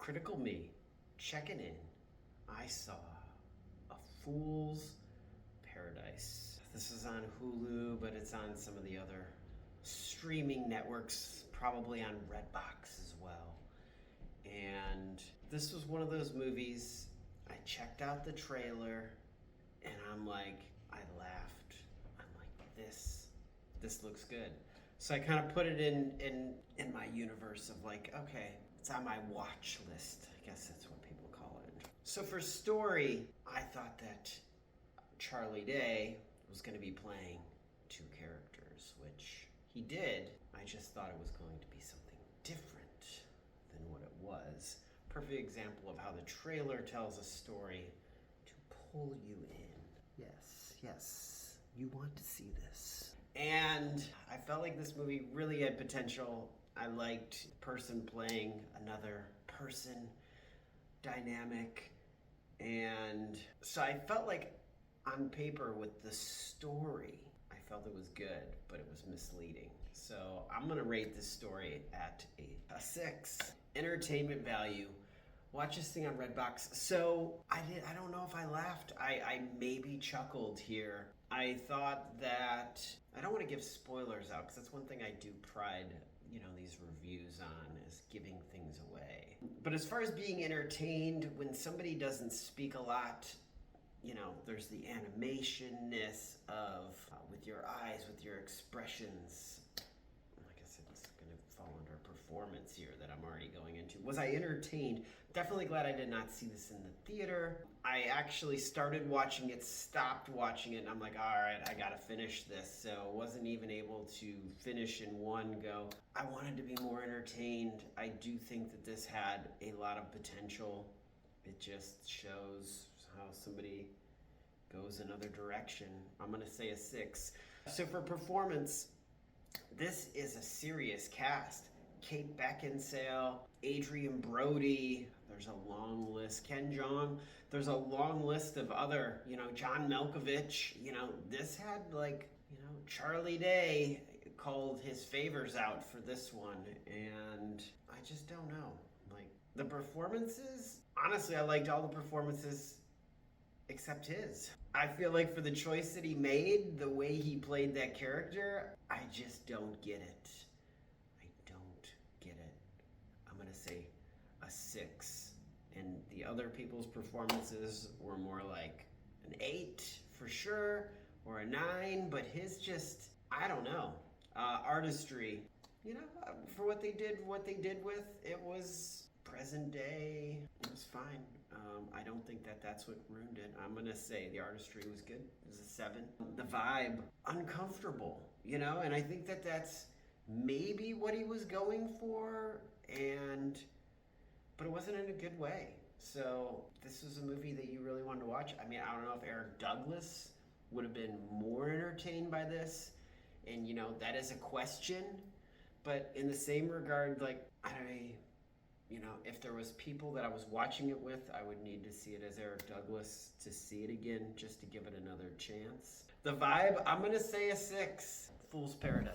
critical me checking in, I saw A Fool's Paradise. This is on Hulu, but it's on some of the other streaming networks, probably on Redbox as well. And this was one of those movies, I checked out the trailer and I'm like, I laughed. I'm like, this looks good. So I kind of put it in my universe of like, okay, it's on my watch list. I guess that's what people call it. So for story, I thought that Charlie Day was going to be playing two characters, which he did. I just thought it was going to be something different than what it was. Perfect example of how the trailer tells a story to pull you in. Yes, you want to see this. And I felt like this movie really had potential. I liked the person playing another person dynamic. And so I felt like on paper with the story, I felt it was good, but it was misleading. So I'm gonna rate this story at a 6. Entertainment value. Watch this thing on Redbox. So I don't know if I laughed. I maybe chuckled here. I thought that, I don't want to give spoilers out because that's one thing I do pride, these reviews on, is giving things away. But as far as being entertained, when somebody doesn't speak a lot, there's the animationness of with your eyes, with your expressions. Like I said, it's going to fall under performance here that I'm already going into. Was I entertained? Definitely glad I did not see this in the theater. I actually started watching it, stopped watching it, and I'm like, all right, I gotta finish this. So wasn't even able to finish in one go. I wanted to be more entertained. I do think that this had a lot of potential. It just shows how somebody goes another direction. I'm gonna say a 6. So for performance, this is a serious cast. Kate Beckinsale, Adrian Brody, there's a long list, Ken Jeong, there's a long list of other, John Malkovich, this had Charlie Day called his favors out for this one, and I just don't know. The performances, honestly, I liked all the performances except his. I feel like for the choice that he made, the way he played that character, I just don't get it. I'm gonna say a 6. And the other people's performances were more like an 8 for sure, or a 9, but his just, I don't know. Artistry, for what they did with, it was present day, it was fine. I don't think that that's what ruined it. I'm gonna say the artistry was good. It was a 7. The vibe, uncomfortable, and I think that that's maybe what he was going for, but it wasn't in a good way. So this was a movie that you really wanted to watch. I mean, I don't know if Eric Douglas would have been more entertained by this, and that is a question. But in the same regard, if there was people that I was watching it with, I would need to see it as Eric Douglas to see it again, just to give it another chance. The vibe, I'm gonna say a 6. Fool's Paradise.